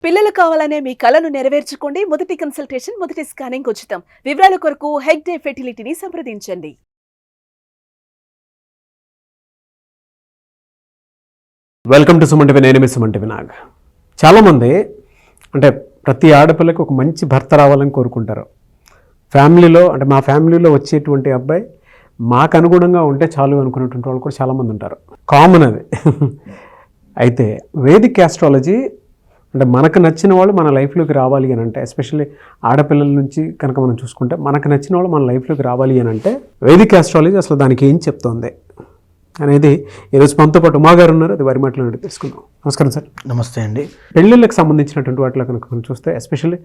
పిల్లలు కావాలనే మీ కలను నెరవేర్చుకోండి. మొదటి కన్సల్టేషన్, మొదటి స్కానింగ్ ఉచితం. వివరాల కొరకు హెగ్డే ఫెర్టిలిటీని సంప్రదించండి. Welcome to Suman TV. నేను మీ సుమన్ టీవీ నాగ్. చాలామంది అంటే ప్రతి ఆడపిల్లకి ఒక మంచి భర్త రావాలని కోరుకుంటారు. ఫ్యామిలీలో అంటే మా ఫ్యామిలీలో వచ్చేటువంటి అబ్బాయి మాకు అనుగుణంగా ఉంటే చాలు అనుకునేటువంటి వాళ్ళు కూడా చాలామంది ఉంటారు. కామన్ అది. అయితే వేదిక్ ఆస్ట్రాలజీ అంటే మనకు నచ్చిన వాళ్ళు మన లైఫ్లోకి రావాలి అని అంటే, ఎస్పెషల్లీ ఆడపిల్లల నుంచి కనుక మనం చూసుకుంటే మనకు నచ్చిన వాళ్ళు మన లైఫ్లోకి రావాలి అని అంటే వేదిక్ ఆస్ట్రాలజీ అసలు దానికి ఏం చెప్తోంది అనేది ఈరోజు మనతో పాటు ఉమా గారు ఉన్నారు. అది వారి మాటలు తెలుసుకుందాం. నమస్కారం సార్. నమస్తే అండి. పెళ్ళిళ్ళకి సంబంధించినటువంటి వాటిలో కనుక మనం చూస్తే, ఎస్పెషల్లీ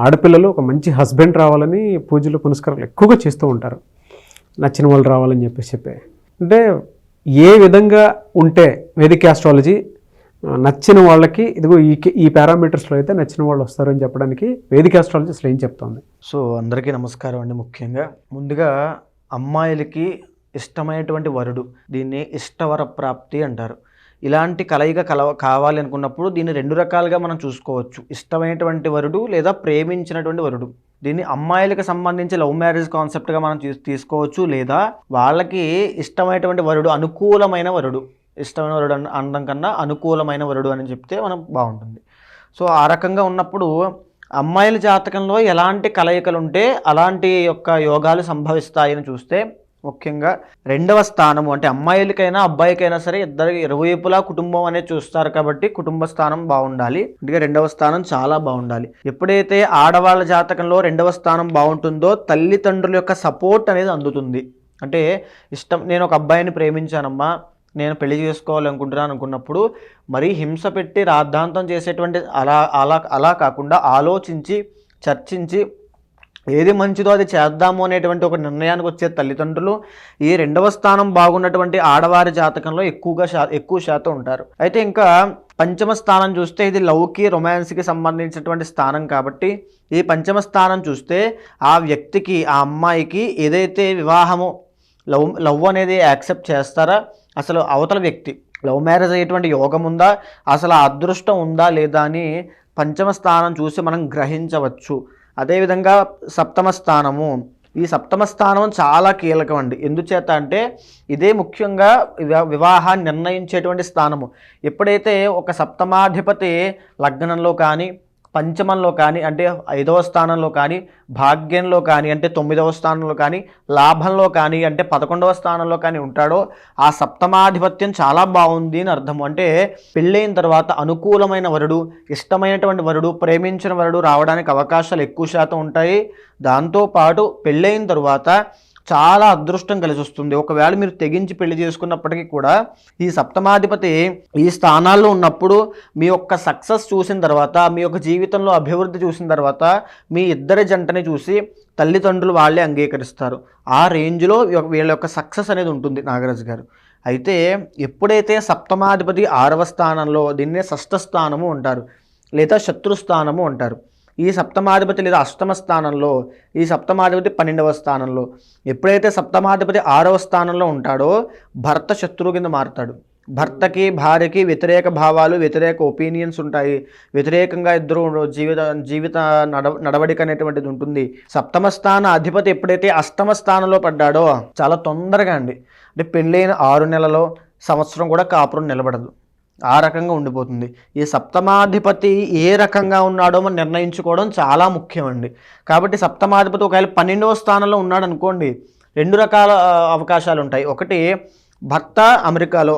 ఆడపిల్లలు ఒక మంచి హస్బెండ్ రావాలని పూజలు పునస్కారాలు ఎక్కువగా చేస్తూ ఉంటారు. నచ్చిన వాళ్ళు రావాలని చెప్పి అంటే ఏ విధంగా ఉంటే వేదిక్ ఆస్ట్రాలజీ నచ్చిన వాళ్ళకి ఇదిగో ఈ పారామీటర్స్లో అయితే నచ్చిన వాళ్ళు వస్తారని చెప్పడానికి వేదిక్ ఆస్ట్రాలజీ అసలు ఏం చెప్తోంది? సో అందరికీ నమస్కారం అండి. ముఖ్యంగా ముందుగా అమ్మాయిలకి ఇష్టమైనటువంటి వరుడు, దీన్ని ఇష్టవర ప్రాప్తి అంటారు. ఇలాంటి కలయిక కావాలి అనుకున్నప్పుడు దీన్ని రెండు రకాలుగా మనం చూసుకోవచ్చు. ఇష్టమైనటువంటి వరుడు లేదా ప్రేమించినటువంటి వరుడు. దీన్ని అమ్మాయిలకు సంబంధించి లవ్ మ్యారేజ్ కాన్సెప్ట్గా మనం తీసుకోవచ్చు, లేదా వాళ్ళకి ఇష్టమైనటువంటి వరుడు, అనుకూలమైన వరుడు. ఇష్టమైన వరుడు అనడం కన్నా అనుకూలమైన వరుడు అని చెప్తే మనం బాగుంటుంది. సో ఆ రకంగా ఉన్నప్పుడు అమ్మాయిల జాతకంలో ఎలాంటి కలయికలు ఉంటే అలాంటి యొక్క యోగాలు సంభవిస్తాయని చూస్తే, ముఖ్యంగా రెండవ స్థానము అంటే అమ్మాయిలకైనా అబ్బాయికైనా సరే ఇద్దరు ఇరువైపులా కుటుంబం అనేది చూస్తారు కాబట్టి కుటుంబ స్థానం బాగుండాలి. అందుకే రెండవ స్థానం చాలా బాగుండాలి. ఎప్పుడైతే ఆడవాళ్ళ జాతకంలో రెండవ స్థానం బాగుంటుందో తల్లిదండ్రుల యొక్క సపోర్ట్ అనేది అందుతుంది. అంటే నేను ఒక అబ్బాయిని ప్రేమించానమ్మా, నేను పెళ్లి చేసుకోవాలనుకుంటున్నాను అనుకున్నప్పుడు మరీ హింస పెట్టి రాద్ధాంతం చేసేటువంటి అలా కాకుండా ఆలోచించి చర్చించి ఏది మంచిదో అది చేద్దాము అనేటువంటి ఒక నిర్ణయానికి వచ్చే తల్లిదండ్రులు ఈ రెండవ స్థానం బాగున్నటువంటి ఆడవారి జాతకంలో ఎక్కువ శాతం ఉంటారు. అయితే ఇంకా పంచమ స్థానం చూస్తే ఇది లవ్కి రొమాన్స్కి సంబంధించినటువంటి స్థానం కాబట్టి ఈ పంచమ స్థానం చూస్తే ఆ వ్యక్తికి, ఆ అమ్మాయికి ఏదైతే వివాహము లవ్ అనేది యాక్సెప్ట్ చేస్తారా, అసలు అవతల వ్యక్తి లవ్ మ్యారేజ్ అయ్యేటువంటి యోగం ఉందా, అసలు ఆ అదృష్టం ఉందా లేదా అని పంచమ స్థానం చూసి మనం గ్రహించవచ్చు. అదేవిధంగా సప్తమ స్థానము, ఈ సప్తమ స్థానం చాలా కీలకం అండి. ఎందుచేత అంటే ఇదే ముఖ్యంగా వివాహాన్ని నిర్ణయించేటువంటి స్థానము. ఎప్పుడైతే ఒక సప్తమాధిపతి లగ్నంలో కానీ, పంచమంలో కానీ అంటే 5వ స్థానంలో కానీ, భాగ్యంలో కానీ అంటే 9వ స్థానంలో కానీ, లాభంలో కానీ అంటే 11వ స్థానంలో కానీ ఉంటాడో ఆ సప్తమాధిపత్యం చాలా బాగుంది అని అర్థం. అంటే పెళ్ళైన తర్వాత అనుకూలమైన వరుడు, ఇష్టమైనటువంటి వరుడు, ప్రేమించిన వరుడు రావడానికి అవకాశాలు ఎక్కువ శాతం ఉంటాయి. దాంతోపాటు పెళ్ళైన తర్వాత చాలా అదృష్టం కలిసి వస్తుంది. ఒకవేళ మీరు తెగించి పెళ్లి చేసుకున్నప్పటికీ కూడా ఈ సప్తమాధిపతి ఈ స్థానాల్లో ఉన్నప్పుడు మీ యొక్క సక్సెస్ చూసిన తర్వాత, మీ యొక్క జీవితంలో అభివృద్ధి చూసిన తర్వాత మీ ఇద్దరి జంటని చూసి తల్లిదండ్రులు వాళ్ళే అంగీకరిస్తారు. ఆ రేంజ్లో వీళ్ళ యొక్క సక్సెస్ అనేది ఉంటుంది నాగరాజు గారు. అయితే ఎప్పుడైతే సప్తమాధిపతి 6వ స్థానంలో, దీన్నే షష్ఠ స్థానము అంటారు లేదా శత్రుస్థానము అంటారు. ఈ సప్తమాధిపతి లేదా అష్టమ స్థానంలో, ఈ సప్తమాధిపతి 12వ స్థానంలో, ఎప్పుడైతే సప్తమాధిపతి 6వ స్థానంలో ఉంటాడో భర్త శత్రువు కింద మారుతాడు. భర్తకి భార్యకి వ్యతిరేక భావాలు, వ్యతిరేక ఒపీనియన్స్ ఉంటాయి. వ్యతిరేకంగా ఇద్దరు జీవిత నడవడిక అనేటువంటిది ఉంటుంది. సప్తమ స్థాన అధిపతి ఎప్పుడైతే అష్టమ స్థానంలో పడ్డాడో చాలా తొందరగా అండి, అంటే పెళ్ళైన 6 నెలలో, సంవత్సరం కూడా కాపురం నిలబడదు. ఆ రకంగా ఉండిపోతుంది. ఈ సప్తమాధిపతి ఏ రకంగా ఉన్నాడో మనం నిర్ణయించుకోవడం చాలా ముఖ్యం అండి. కాబట్టి సప్తమాధిపతి ఒకవేళ 12వ స్థానంలో ఉన్నాడు అనుకోండి, 2 రకాల అవకాశాలు ఉంటాయి. ఒకటి భర్త అమెరికాలో,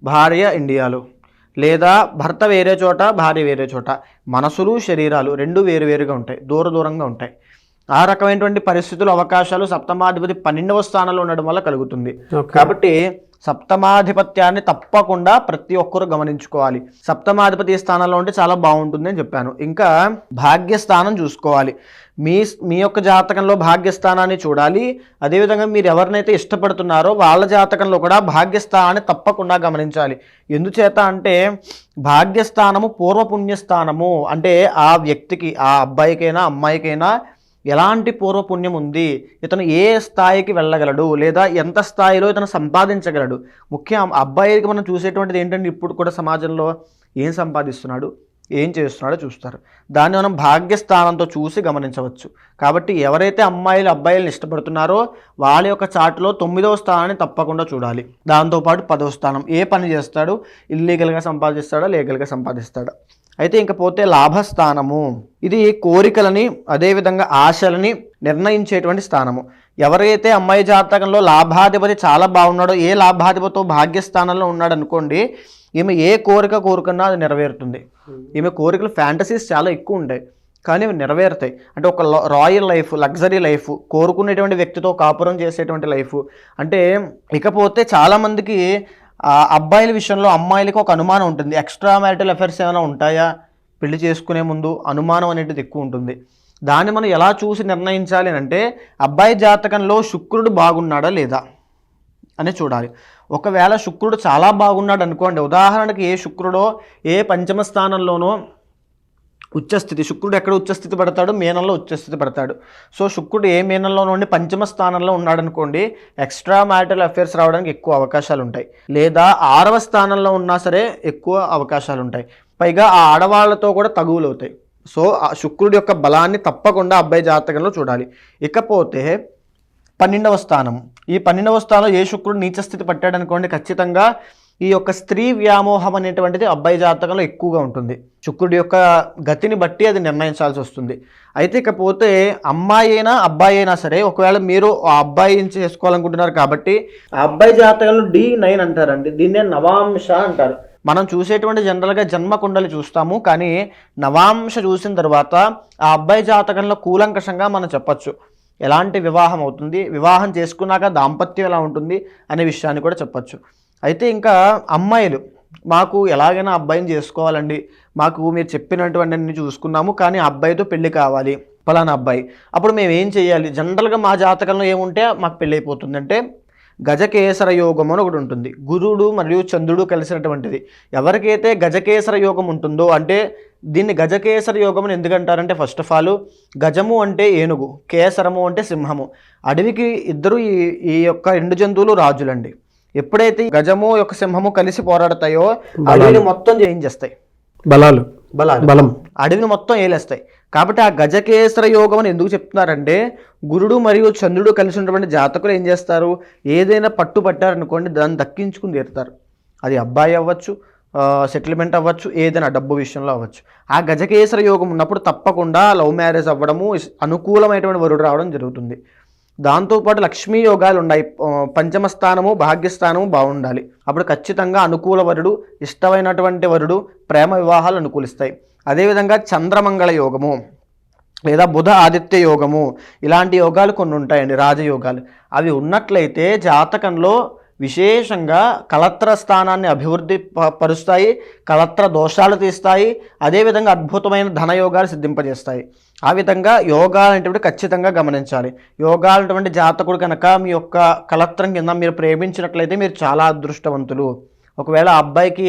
భార్య ఇండియాలో, లేదా భర్త వేరే చోట, భార్య వేరే చోట. మనసులు శరీరాలు రెండు వేరువేరుగా ఉంటాయి, దూరంగా ఉంటాయి. ఆ రకమైనటువంటి పరిస్థితులు, అవకాశాలు సప్తమాధిపతి 12వ స్థానంలో ఉండడం వల్ల కలుగుతుంది. కాబట్టి సప్తమాధిపత్యాన్ని తప్పకుండా ప్రతి ఒక్కరు గమనించుకోవాలి. సప్తమాధిపతి స్థానంలో ఉంటే చాలా బాగుంటుంది అని చెప్పాను. ఇంకా భాగ్యస్థానం చూసుకోవాలి. మీ యొక్క జాతకంలో భాగ్యస్థానాన్ని చూడాలి. అదేవిధంగా మీరు ఎవరినైతే ఇష్టపడుతున్నారో వాళ్ళ జాతకంలో కూడా భాగ్యస్థానాన్ని తప్పకుండా గమనించాలి. ఎందుచేత అంటే భాగ్యస్థానము పూర్వపుణ్యస్థానము. అంటే ఆ వ్యక్తికి, ఆ అబ్బాయికైనా అమ్మాయికైనా ఎలాంటి పూర్వపుణ్యం ఉంది, ఇతను ఏ స్థాయికి వెళ్ళగలడు, లేదా ఎంత స్థాయిలో ఇతను సంపాదించగలడు. ముఖ్యం అబ్బాయికి మనం చూసేటువంటిది ఏంటంటే ఇప్పుడు కూడా సమాజంలో ఏం సంపాదిస్తున్నాడు, ఏం చేస్తున్నాడో చూస్తారు. దాన్ని మనం భాగ్యస్థానంతో చూసి గమనించవచ్చు. కాబట్టి ఎవరైతే అమ్మాయిలు అబ్బాయిలను ఇష్టపడుతున్నారో వాళ్ళ యొక్క చార్ట్లో 9వ స్థానాన్ని తప్పకుండా చూడాలి. దాంతోపాటు 10వ స్థానం, ఏ పని చేస్తాడు, ఇల్లీగల్గా సంపాదిస్తాడా లీగల్గా సంపాదిస్తాడా. అయితే ఇంకపోతే లాభస్థానము, ఇది కోరికలని అదేవిధంగా ఆశలని నిర్ణయించేటువంటి స్థానము. ఎవరైతే అమ్మాయి జాతకంలో లాభాధిపతి చాలా బాగున్నాడో, ఏ లాభాధిపతితో భాగ్యస్థానంలో ఉన్నాడు అనుకోండి, ఈమె ఏ కోరిక కోరుకున్నా అది నెరవేరుతుంది. ఈమె కోరికలు ఫ్యాంటసీస్ చాలా ఎక్కువ ఉంటాయి కానీ అవి నెరవేరుతాయి. అంటే ఒక రాయల్ లైఫ్, లగ్జరీ లైఫ్, కోరుకునేటువంటి వ్యక్తితో కాపురం చేసేటువంటి లైఫ్. అంటే ఇకపోతే చాలామందికి అబ్బాయిల విషయంలో అమ్మాయిలకి ఒక అనుమానం ఉంటుంది, ఎక్స్ట్రా మ్యారిటల్ అఫైర్స్ ఏమైనా ఉంటాయా పెళ్లి చేసుకునే ముందు, అనుమానం అనేది ఎక్కువ ఉంటుంది. దాన్ని మనం ఎలా చూసి నిర్ణయించాలి అంటే అబ్బాయి జాతకంలో శుక్రుడు బాగున్నాడా లేదా అని చూడాలి. ఒకవేళ శుక్రుడు చాలా బాగున్నాడు అనుకోండి, ఉదాహరణకి ఏ శుక్రుడో ఏ పంచమ స్థానంలోనో ఉచ్చస్థితి, శుక్రుడు ఎక్కడ ఉచ్చస్థితి పడతాడు, మీనంలో ఉచ్చస్థితి పడతాడు. సో శుక్రుడు ఏ మీనంలో నుండి పంచమ స్థానంలో ఉన్నాడు అనుకోండి, ఎక్స్ట్రా మ్యారిటల్ అఫైర్స్ రావడానికి ఎక్కువ అవకాశాలు ఉంటాయి. లేదా 6వ స్థానంలో ఉన్నా సరే ఎక్కువ అవకాశాలు ఉంటాయి. పైగా ఆ ఆడవాళ్లతో కూడా తగువులు అవుతాయి. సో ఆ శుక్రుడి యొక్క బలాన్ని తప్పకుండా అబ్బాయి జాతకంలో చూడాలి. ఇకపోతే 12వ స్థానం, ఈ 12వ స్థానంలో ఏ శుక్రుడు నీచస్థితి పట్టాడు అనుకోండి, ఖచ్చితంగా ఈ యొక్క స్త్రీ వ్యామోహం అనేటువంటిది అబ్బాయి జాతకంలో ఎక్కువగా ఉంటుంది. శుక్రుడి యొక్క గతిని బట్టి అది నిర్ణయించాల్సి వస్తుంది. అయితే ఇకపోతే అమ్మాయి అయినా అబ్బాయి అయినా సరే, ఒకవేళ మీరు ఆ అబ్బాయిని చేసుకోవాలనుకుంటున్నారు కాబట్టి ఆ అబ్బాయి జాతకంలో D9 అంటారండి, దీన్నే నవాంశ అంటారు. మనం చూసేటువంటి జనరల్గా జన్మ కుండలి చూస్తాము, కానీ నవాంశ చూసిన తర్వాత ఆ అబ్బాయి జాతకంలో కూలంకషంగా మనం చెప్పచ్చు ఎలాంటి వివాహం అవుతుంది, వివాహం చేసుకున్నాక దాంపత్యం ఎలా ఉంటుంది అనే విషయాన్ని కూడా చెప్పచ్చు. అయితే ఇంకా అమ్మాయిలు, మాకు ఎలాగైనా అబ్బాయిని చేసుకోవాలండి, మాకు మీరు చెప్పినటువంటి అన్ని చూసుకున్నాము కానీ అబ్బాయితో పెళ్లి కావాలి, ఫలానా అబ్బాయి, అప్పుడు మేము ఏం చేయాలి? జనరల్గా మా జాతకంలో ఏముంటే మాకు పెళ్ళి అయిపోతుంది అంటే గజకేసర యోగం అని ఒకటి ఉంటుంది. గురుడు మరియు చంద్రుడు కలిసినటువంటిది. ఎవరికైతే గజకేసర యోగం ఉంటుందో, అంటే దీన్ని గజకేసర యోగం అని ఎందుకంటారంటే, ఫస్ట్ ఆఫ్ ఆల్ గజము అంటే ఏనుగు, కేసరము అంటే సింహము. అడవికి ఇద్దరు ఈ యొక్క 2 జంతువులు రాజులండి. ఎప్పుడైతే గజము యొక్క సింహము కలిసి పోరాడతాయో అడవిని మొత్తం జయించేస్తాయి, బలం అడవిని మొత్తం ఏలేస్తాయి. కాబట్టి ఆ గజకేసర యోగం అని ఎందుకు చెప్తున్నారంటే, గురుడు మరియు చంద్రుడు కలిసి ఉన్నటువంటి జాతకులు ఏం చేస్తారు, ఏదైనా పట్టారనుకోండి దాన్ని దక్కించుకుని తీరుతారు. అది అబ్బాయి అవ్వచ్చు, సెటిల్మెంట్ అవ్వచ్చు, ఏదైనా డబ్బు విషయంలో అవ్వచ్చు. ఆ గజకేసర యోగం ఉన్నప్పుడు తప్పకుండా లవ్ మ్యారేజ్ అవ్వడము, అనుకూలమైనటువంటి వరుడు రావడం జరుగుతుంది. దాంతోపాటు లక్ష్మీ యోగాలు ఉన్నాయి. పంచమ స్థానము భాగ్యస్థానము బాగుండాలి. అప్పుడు ఖచ్చితంగా అనుకూల వరుడు, ఇష్టమైనటువంటి వరుడు, ప్రేమ వివాహాలు అనుకూలిస్తాయి. అదేవిధంగా చంద్రమంగళ యోగము లేదా బుధ ఆదిత్య యోగము, ఇలాంటి యోగాలు కొన్ని ఉంటాయండి, రాజయోగాలు. అవి ఉన్నట్లయితే జాతకంలో విశేషంగా కళత్ర స్థానాన్ని అభివృద్ధి పరుస్తాయి, కళత్ర దోషాలు తీస్తాయి, అదేవిధంగా అద్భుతమైన ధనయోగాలు సిద్ధింపజేస్తాయి. ఆ విధంగా యోగాలు అనేటువంటి ఖచ్చితంగా గమనించాలి. యోగాలు అనేటువంటి జాతకుడు కనుక మీ యొక్క కళత్రం కింద మీరు ప్రేమించినట్లయితే మీరు చాలా అదృష్టవంతులు. ఒకవేళ అబ్బాయికి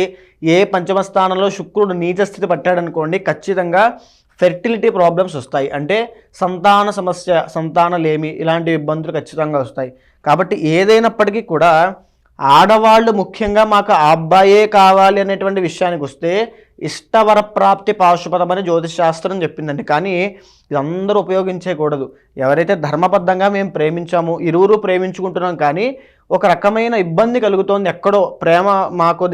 ఏ పంచమ స్థానంలో శుక్రుడు నీచ స్థితి పట్టాడనుకోండి, ఖచ్చితంగా ఫెర్టిలిటీ ప్రాబ్లమ్స్ వస్తాయి. అంటే సంతాన సమస్య, సంతానలేమి, ఇలాంటి ఇబ్బందులు ఖచ్చితంగా వస్తాయి. కాబట్టి ఏదైనప్పటికీ కూడా ఆడవాళ్ళు ముఖ్యంగా మాకు ఆ అబ్బాయే కావాలి అనేటువంటి విషయానికి వస్తే ఇష్టవర ప్రాప్తి పాశుపతం అని జ్యోతిష్ శాస్త్రం చెప్పిందండి. కానీ ఇది అందరూ ఉపయోగించకూడదు. ఎవరైతే ధర్మబద్ధంగా మేము ప్రేమించాము, ఇరువురు ప్రేమించుకుంటున్నాం, కానీ ఒక రకమైన ఇబ్బంది కలుగుతోంది, ఎక్కడో ప్రేమ మాకు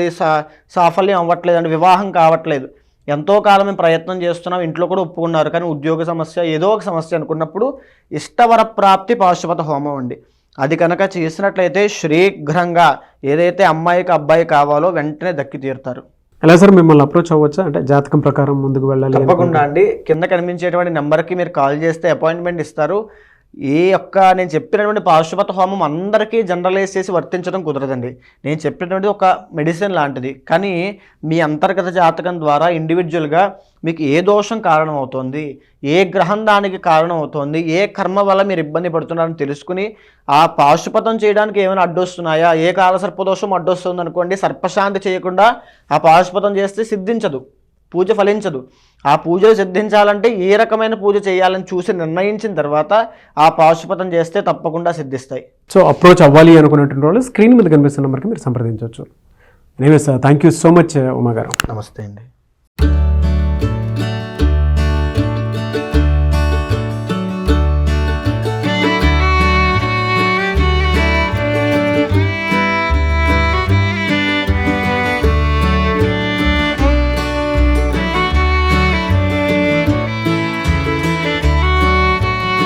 సాఫల్యం అవ్వట్లేదు అంటే వివాహం కావట్లేదు, ఎంతో కాలం మేము ప్రయత్నం చేస్తున్నాం, ఇంట్లో కూడా ఒప్పుకున్నారు కానీ ఉద్యోగ సమస్య, ఏదో ఒక సమస్య అనుకున్నప్పుడు ఇష్టవర ప్రాప్తి పాశుపత హోమం అండి. అది కనుక చేసినట్లయితే శీఘ్రంగా ఏదైతే అమ్మాయికి అబ్బాయి కావాలో వెంటనే దక్కి తీరుతారు. ఎలా సార్ మిమ్మల్ని అప్రోచ్ అవ్వచ్చా? అంటే జాతకం ప్రకారం ముందుకు వెళ్ళాలి? తప్పకుండా అండి. కింద కనిపించేటువంటి నెంబర్కి మీరు కాల్ చేస్తే అపాయింట్మెంట్ ఇస్తారు. నేను చెప్పినటువంటి పాశుపత హోమం అందరికీ జనరలైజ్ చేసి వర్తించడం కుదరదండి. నేను చెప్పినటువంటి ఒక మెడిసిన్ లాంటిది, కానీ మీ అంతర్గత జాతకం ద్వారా ఇండివిజువల్గా మీకు ఏ దోషం కారణం అవుతుంది, ఏ గ్రహం దానికి కారణం అవుతుంది, ఏ కర్మ వల్ల మీరు ఇబ్బంది పడుతున్నారని తెలుసుకుని ఆ పాశుపతం చేయడానికి ఏమైనా అడ్డొస్తున్నాయా, ఏ కాలసర్పదోషం అడ్డొస్తుంది అనుకోండి, సర్పశాంతి చేయకుండా ఆ పాశుపతం చేస్తే సిద్ధించదు, పూజ ఫలించదు. ఆ పూజలు సిద్ధించాలంటే ఏ రకమైన పూజ చేయాలని చూసి నిర్ణయించిన తర్వాత ఆ పాశుపతం చేస్తే తప్పకుండా సిద్ధిస్తాయి. సో అప్రోచ్ అవ్వాలి అనుకున్నటువంటి వాళ్ళు స్క్రీన్ మీద కనిపిస్తున్న నెంబర్కి మీరు సంప్రదించవచ్చు. Anyways thank you so much Uma గారు. నమస్తే అండి.